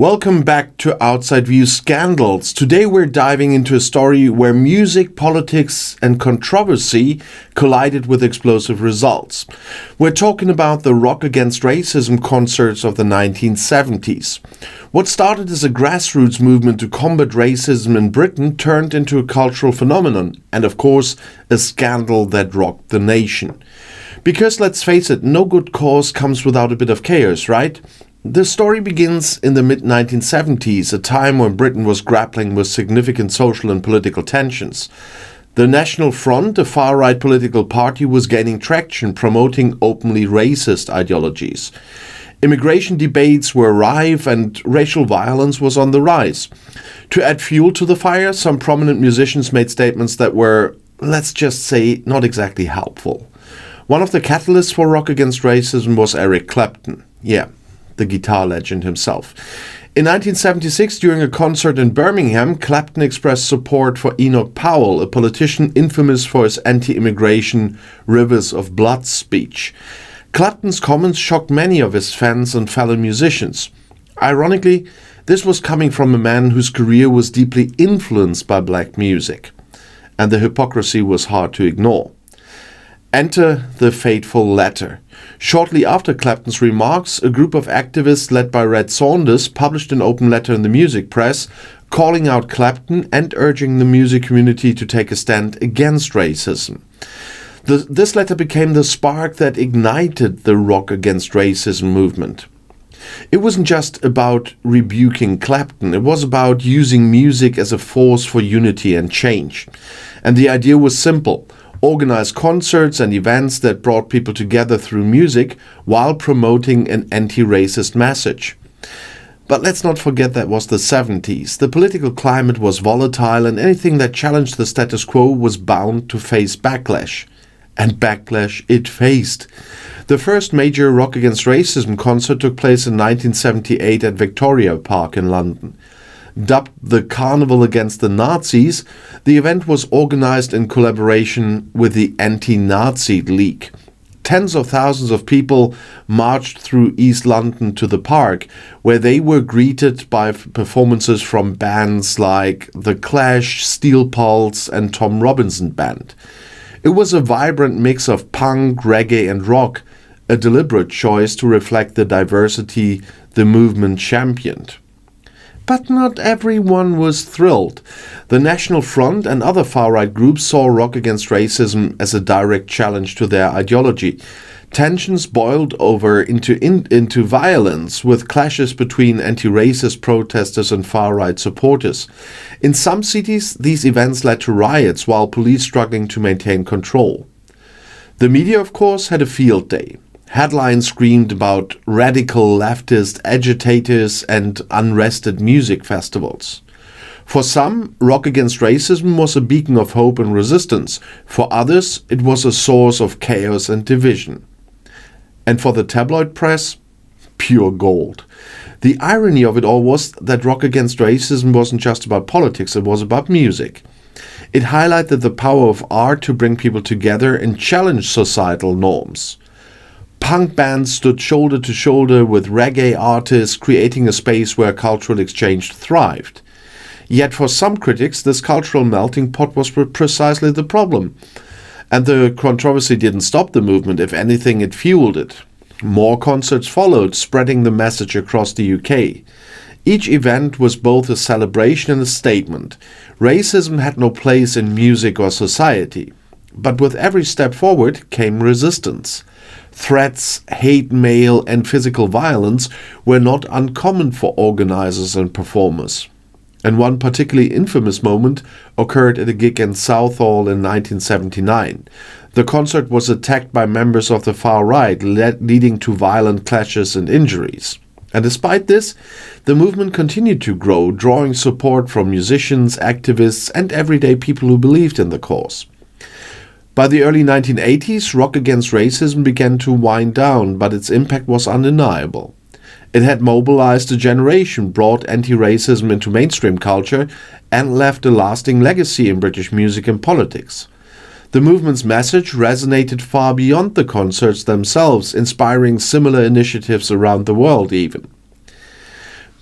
Welcome back to Outside View Scandals. Today we're diving into a story where music, politics and controversy collided with explosive results. We're talking about the Rock Against Racism concerts of the 1970s. What started as a grassroots movement to combat racism in Britain turned into a cultural phenomenon and, of course, a scandal that rocked the nation. Because let's face it, no good cause comes without a bit of chaos, right? The story begins in the mid-1970s, a time when Britain was grappling with significant social and political tensions. The National Front, a far-right political party, was gaining traction, promoting openly racist ideologies. Immigration debates were rife and racial violence was on the rise. To add fuel to the fire, some prominent musicians made statements that were, let's just say, not exactly helpful. One of the catalysts for Rock Against Racism was Eric Clapton. Yeah, the guitar legend himself. In 1976, during a concert in Birmingham, Clapton expressed support for Enoch Powell, a politician infamous for his anti-immigration Rivers of Blood speech. Clapton's comments shocked many of his fans and fellow musicians. Ironically, this was coming from a man whose career was deeply influenced by black music. And the hypocrisy was hard to ignore. Enter the fateful letter. Shortly after Clapton's remarks, a group of activists led by Red Saunders published an open letter in the music press calling out Clapton and urging the music community to take a stand against racism. This letter became the spark that ignited the Rock Against Racism movement. It wasn't just about rebuking Clapton, it was about using music as a force for unity and change. And the idea was simple: organize concerts and events that brought people together through music while promoting an anti-racist message. But let's not forget that was the 70s. The political climate was volatile and anything that challenged the status quo was bound to face backlash. And backlash it faced. The first major Rock Against Racism concert took place in 1978 at Victoria Park in London. Dubbed the Carnival Against the Nazis, the event was organized in collaboration with the Anti-Nazi League. Tens of thousands of people marched through East London to the park, where they were greeted by performances from bands like The Clash, Steel Pulse and Tom Robinson Band. It was a vibrant mix of punk, reggae and rock, a deliberate choice to reflect the diversity the movement championed. But not everyone was thrilled. The National Front and other far-right groups saw Rock Against Racism as a direct challenge to their ideology. Tensions boiled over into violence, with clashes between anti-racist protesters and far-right supporters. In some cities, these events led to riots, while police struggling to maintain control. The media, of course, had a field day. Headlines screamed about radical leftist agitators and unrested music festivals. For some, Rock Against Racism was a beacon of hope and resistance. For others, it was a source of chaos and division. And for the tabloid press, pure gold. The irony of it all was that Rock Against Racism wasn't just about politics, it was about music. It highlighted the power of art to bring people together and challenge societal norms. Punk bands stood shoulder to shoulder with reggae artists, creating a space where cultural exchange thrived. Yet for some critics, this cultural melting pot was precisely the problem. And the controversy didn't stop the movement. If anything, it fueled it. More concerts followed, spreading the message across the UK. Each event was both a celebration and a statement. Racism had no place in music or society. But with every step forward came resistance. Threats, hate mail and physical violence were not uncommon for organizers and performers. And one particularly infamous moment occurred at a gig in Southall in 1979. The concert was attacked by members of the far right, leading to violent clashes and injuries. And despite this, the movement continued to grow, drawing support from musicians, activists and everyday people who believed in the cause. By the early 1980s, Rock Against Racism began to wind down, but its impact was undeniable. It had mobilized a generation, brought anti-racism into mainstream culture, and left a lasting legacy in British music and politics. The movement's message resonated far beyond the concerts themselves, inspiring similar initiatives around the world even.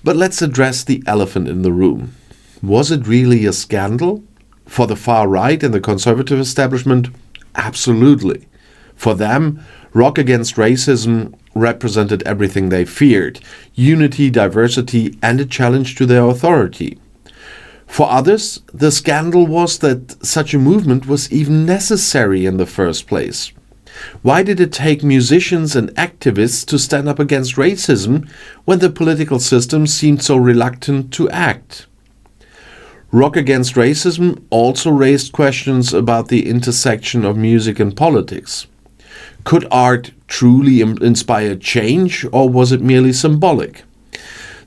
But let's address the elephant in the room. Was it really a scandal? For the far right and the conservative establishment, absolutely. For them, Rock Against Racism represented everything they feared: unity, diversity, and a challenge to their authority. For others, the scandal was that such a movement was even necessary in the first place. Why did it take musicians and activists to stand up against racism when the political system seemed so reluctant to act? Rock Against Racism also raised questions about the intersection of music and politics. Could art truly inspire change, or was it merely symbolic?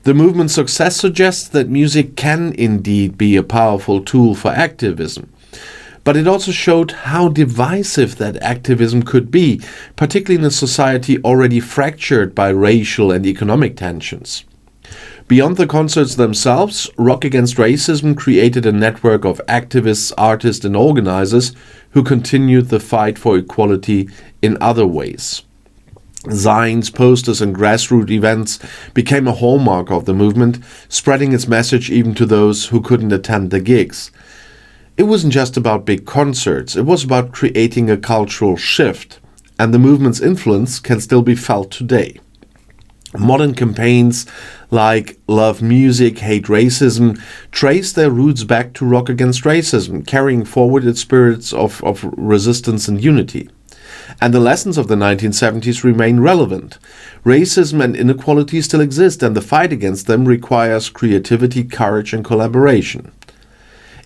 The movement's success suggests that music can indeed be a powerful tool for activism. But it also showed how divisive that activism could be, particularly in a society already fractured by racial and economic tensions. Beyond the concerts themselves, Rock Against Racism created a network of activists, artists, and organizers who continued the fight for equality in other ways. Signs, posters, and grassroots events became a hallmark of the movement, spreading its message even to those who couldn't attend the gigs. It wasn't just about big concerts, it was about creating a cultural shift, and the movement's influence can still be felt today. Modern campaigns like Love Music, Hate Racism trace their roots back to Rock Against Racism, carrying forward its spirits of resistance and unity. And the lessons of the 1970s remain relevant. Racism and inequality still exist, and the fight against them requires creativity, courage, and collaboration.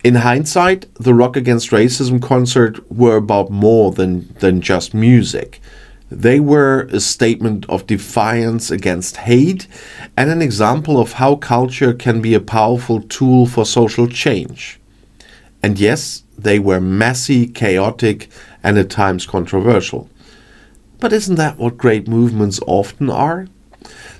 In hindsight, the Rock Against Racism concert were about more than just music. They were a statement of defiance against hate and an example of how culture can be a powerful tool for social change. And yes, they were messy, chaotic, and at times controversial. But isn't that what great movements often are?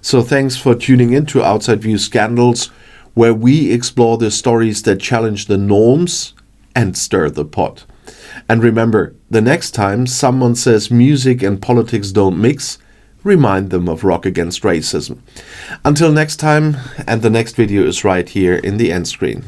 So thanks for tuning in to Outside View Scandals, where we explore the stories that challenge the norms and stir the pot. And remember, the next time someone says music and politics don't mix, remind them of Rock Against Racism. Until next time, and the next video is right here in the end screen.